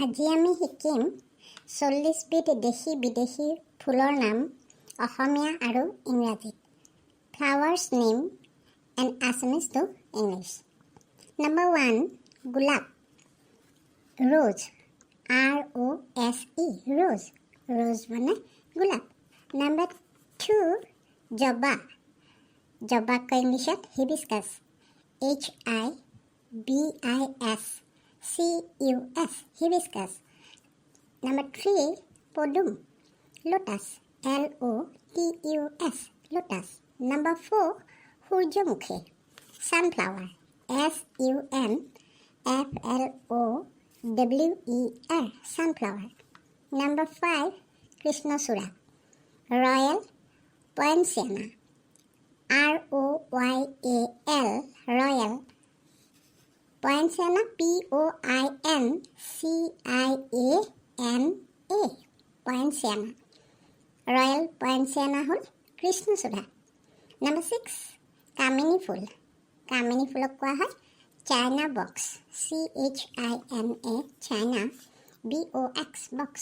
আজি আমি শিকিম 40 বিধ দেশী বিদেশী ফুলৰ নাম অসমীয়া আৰু ইংৰাজীত। Flowers name and Assamese to English. Number 1, Golap, rose, R-O-S-E, rose, rose মানে গোলাপ. Number 2, জবা, জবা কৈ ইংলিছত hibiscus, H-I-B-I-S, C-U-S, hibiscus. Number 3, podum, lotus, L-O-T-U-S, lotus. Number 4, সূৰ্যমুখী, sunflower, S-U-N-F-L-O-W-E-R, sunflower. Number 5, কৃষ্ণচূড়া, royal poinciana, R-O-Y-A-L, royal poinciana, P-O-I-N-C-I-A-N-A, poinciana. Royal poinciana হ'ল কৃষ্ণচূড়া. Number 6, কামিনী ফুল, কামিনী ফুলক কোৱা হয় China box, C-H-I-N-A, China, B-O-X, box.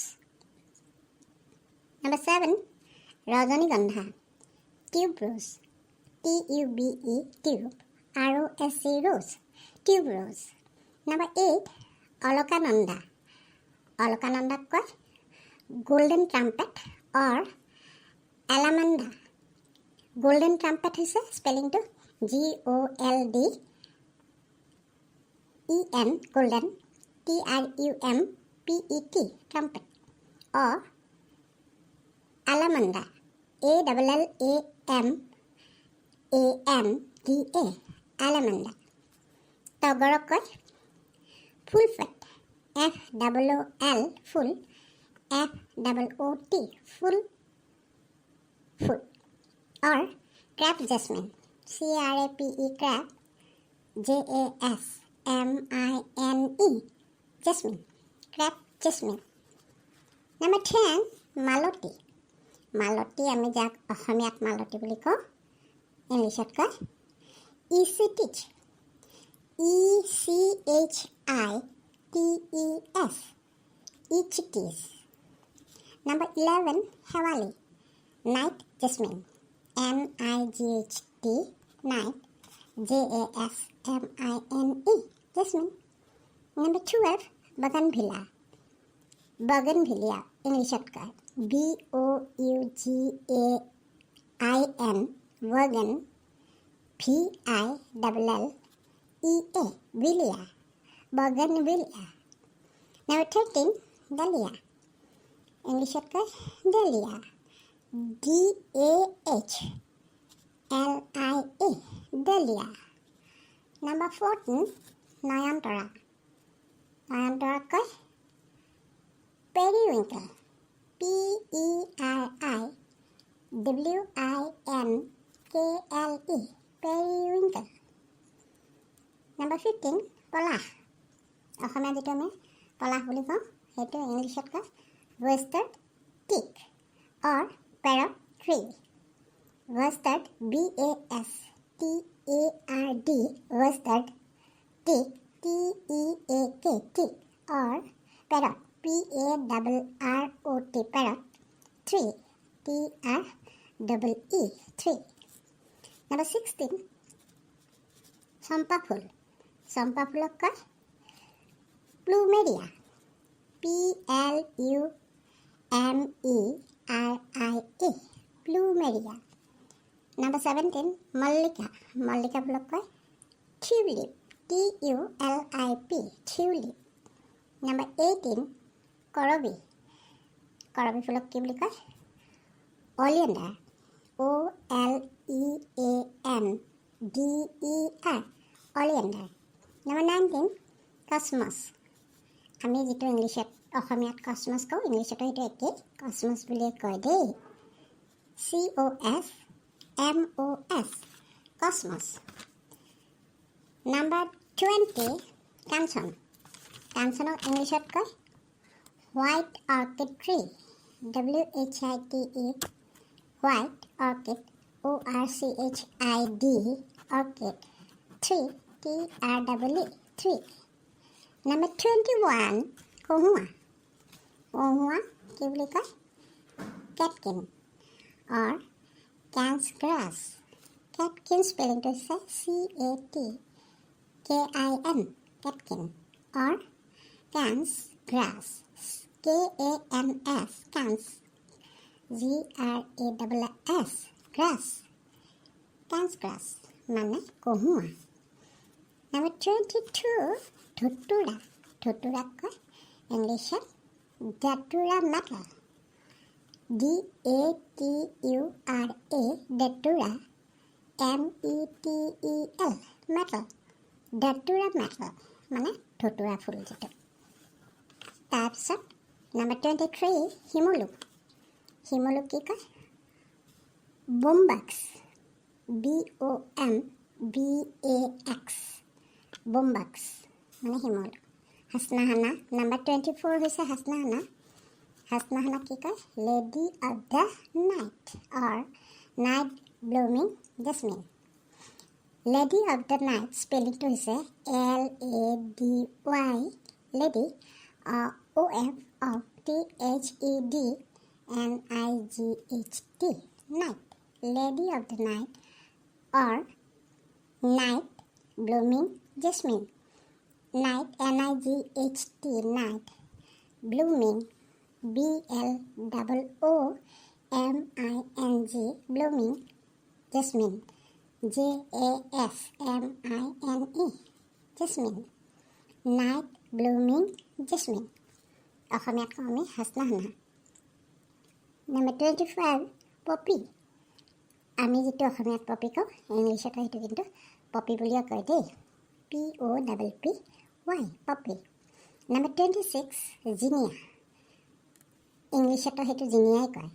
Number 7, ৰজনীগন্ধা, tuberose, T-U-B-E, tube, R-O-S-E, rose, tuberose. Number 8, Alaknanda, অলকানন্দাক কয় golden trumpet or alamanda. Golden trumpet হৈছে স্পেলিংটো G-O-L-D-E-N, golden, T-R-U-M-P-E-T, trumpet, or alamanda, A-L-L-A-M-A-N-D-A, alamanda. তগৰক কয় ফুলফেট, F-O-O-L, full, F-O-O-T, full foot, or crab jasmine, C-R-A-P-E, crab, J-A-S-M-I-N-E, jasmine, crab jasmine. Number 10, মালতী, মালতী আমি যাক অসমীয়াত মালতী বুলি কওঁ, ইংলিছত কয় ইচিটিচ, E-C-H-I-T-E-S, ইচিটিচ. Number 11, শেৱালি, night jasmine, N-I-G-H-T, night, J-A-S-M-I-N-E, jasmine. Number 12, bougainvillea, bougainvillea, ইংলিছত কয় B-O-U-G-A-I-N, bougain, V-I-L-L-E-A, villia, bougainvillea. Number 13, dahlia, ইংলিছত কয় dahlia, D-A-H-L-I-A, dahlia. Number 14, নয়নতৰা, নয়নতৰাক কয় periwinkle, P-E-R-I-W-I-N-K-L-E, periwinkle. Number 15, পলাশ, অসমীয়া যিটো আমি পলাশ বুলি কওঁ সেইটো ইংলিছত কয় worsted teak or parrot tree, worsted, B-A-S-T-A-R-D, worsted teak, T-E-A-K, teak, or parrot, P-A-R-R-O-T, parrot, tree, T-R-E-E, tree. Number 16, চম্পা ফুল, চম্পা ফুলক কয় প্লুমেৰিয়া, P-L-U-M-E-R-I-A, প্লুমেৰিয়া. Number 17, মল্লিকা, মল্লিকা ফুলক কয় tulip, T-U-L-I-P, tulip. Number 18, কৰবী, কৰবী ফুলক কি বুলি কয় oleander, O-L-E-A-N-D-E-R, oleander. Number 19, cosmos, আমি যিটো ইংলিছত অসমীয়াত কসমছ কওঁ ইংলিছতো সেইটো একেই কসমছ বুলিয়ে কয় দেই, C-O-S-M-O-S, cosmos. Number 20, কাঞ্চন, কাঞ্চনক ইংলিছত কয় white orchid tree, W-H-I-T-E, white orchid, O-R-C-H-I-D, orchid, tree, T-R-E-E, tree. Number 21, কহুৱা কি বুলি কয় কেটকিন অৰ কেন্স গ্ৰাছ কেটকিন স্পেলিংটো হৈছে CATKIN catkin or kans grass KANS kans GRASS grass kans grass মানে কহুৱা Number 22 ধতুৰাক কয় ইংলিছত datura metal DATURA datura METEL metal datura metal মানে ধতুৰা ফুল যিটো তাৰপিছত Number 23 শিমলুক কি কয় বোমবাক্স BOMBAX বোমবাক্স মানে শিমলুক হাসনাহানা Number 24 হৈছে হাসনাহানা কি কয় lady of the night or night blooming jasmine lady of the night স্পেলিংটো হৈছে LADY lady OF of THED NIGHT night lady of the night or night blooming jasmine night NIGHT night blooming BLOOMING blooming jasmine JASMINE jasmine night blooming jasmine অসমীয়াত কওঁ আমি Hasnahana Number 25 Popi আমি যিটো অসমীয়াত পপি কওঁ ইংলিছত সেইটো কিন্তু পপি বুলিও কয় দেই POPPY পপি Number 26 জিনিয়া ইংলিছত সেইটো জিনিয়াই কয়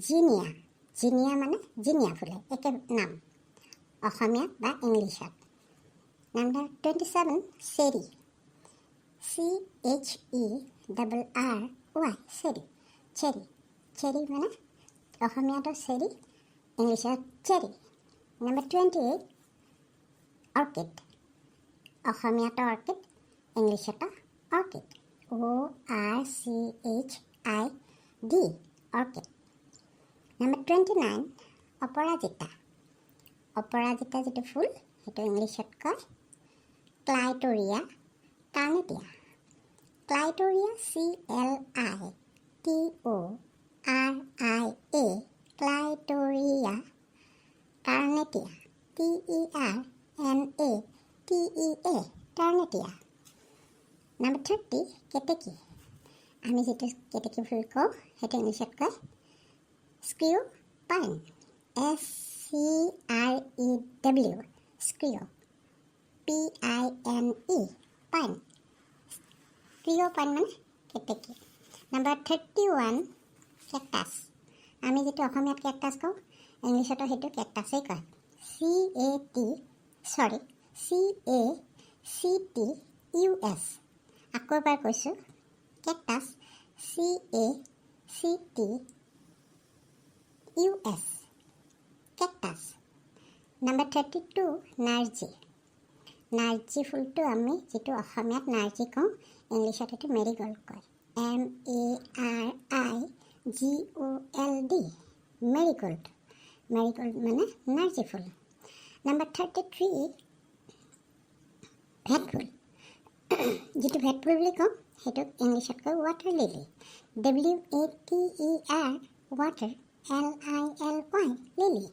ZINNIE জিনিয়া মানে জিনিয়া ফুলে একে নাম অসমীয়াত বা ইংলিছত Number 27 চেৰি CHERRY চেৰি মানে অসমীয়াতো চেৰি ইংলিছত চেৰি Number 28 orchid অসমীয়াতো orchid ইংলিছতো orchid ORCHID orchid Number 29 অপৰাজিতা যিটো ফুল সেইটো ইংলিছত কয় ক্লাইটৰিয়া কাৰ্নেটিয়া ক্লাইটৰিয়া CLITORIA ক্লাইটৰিয়া কাৰ্নেটিয়া TERNATEA টাৰ্নেটিয়া Number 30 কেতেকী আমি যিটো কেতেকী ফুল কওঁ সেইটো ইংলিছত কয় screw pine SCREW screw PINE pine screw pine মানে কেতেকী Number 31 কেকটাছ আমি যিটো অসমীয়াত কেকটাছ কওঁ ইংলিছতো সেইটো কেকটাছেই কয় CACTUS আকৌ এবাৰ কৈছোঁ কেকটাছ CACTUS কেকটাছ Number 32 নাৰ্জী ফুলটো আমি যিটো অসমীয়াত নাৰ্জী কওঁ ইংলিছত সেইটো মেৰিগল্ড কয় MARIGOLD মেৰিগল্ড মানে নাৰ্জী ফুল Number 33 ভেটফুল যিটো ভেটফুল বুলি কওঁ সেইটো ইংলিছত কয় water lily WATER water LILY lily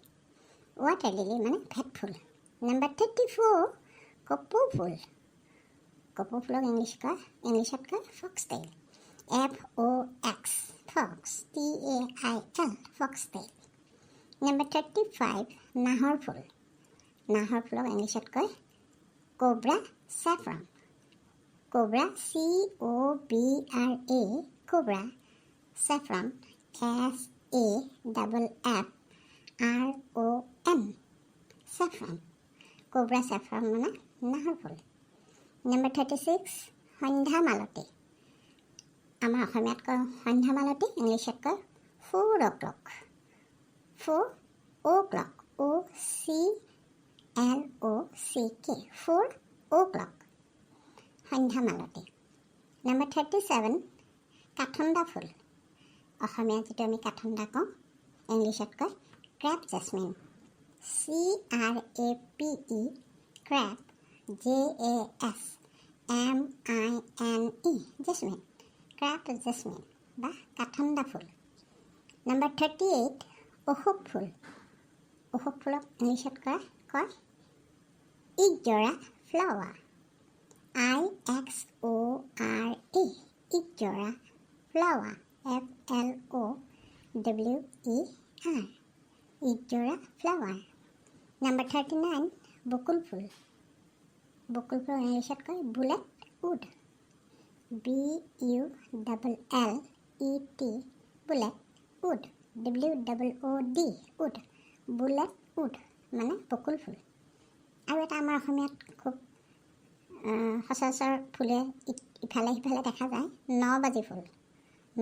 water lily মানে ভেটফুল Number 34 কপৌ ফুলক ইংলিছত কয় foxtail FOX Fox TAIL foxtail Number 35 নাহৰ ফুলক ইংলিছত কয় cobra saffron cobra COBRA cobra saffron SAFFRON saffron cobra saffron মানে নাহৰ ফুল Number 36 সন্ধ্যামালতী আমাৰ অসমীয়াত কয় সন্ধ্যামালতী ইংলিছত কয় 4 o'clock OCLOCK 4 o'clock, সন্ধ্যা মালতী। নাম্বাৰ 37 কাঠণ্ডা ফুল, অসমীয়াত যিটো আমি কাঠণ্ডা কওঁ, ইংলিছত কয় crape jasmine, CRAPE, crape, JASMINE, jasmine, crape jasmine বা কাঠণ্ডা ফুল। নাম্বাৰ 38 অশোক ফুল, অশোক ফুলক ইংলিছত কয় ixora flower, IXORA, ixora flower, FLOWER, ixora flower. Number 39 বকুল ফুল, বকুল ফুল ইংলিছত কয় bullet wood, BULLET, bullet wood, WOOD, wood, bullet wood মানে বকুল ফুল। আৰু এটা আমাৰ অসমীয়াত খুব সচৰাচৰ ফুলে ইফালে সিফালে দেখা যায়, 9 বাজি ফুল,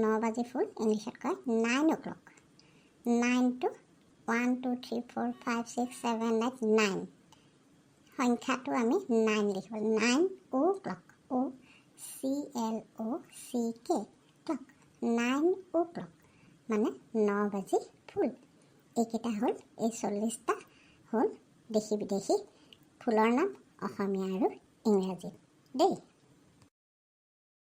9 বাজি ফুল ইংলিছত কয় 9 o'clock, 9 to 1 2 3 4 5 6 7 8 9, সংখ্যাটো আমি 9 লিখিব, 9 o'clock, OCLOCK, ক্লক, 9 o'clock মানে 9 বাজি ফুল। এইকেইটা হ'ল, এই 40টা হ'ল দেশী বিদেশী ফুলৰ নাম অসমীয়া আৰু ইংৰাজীত দেই।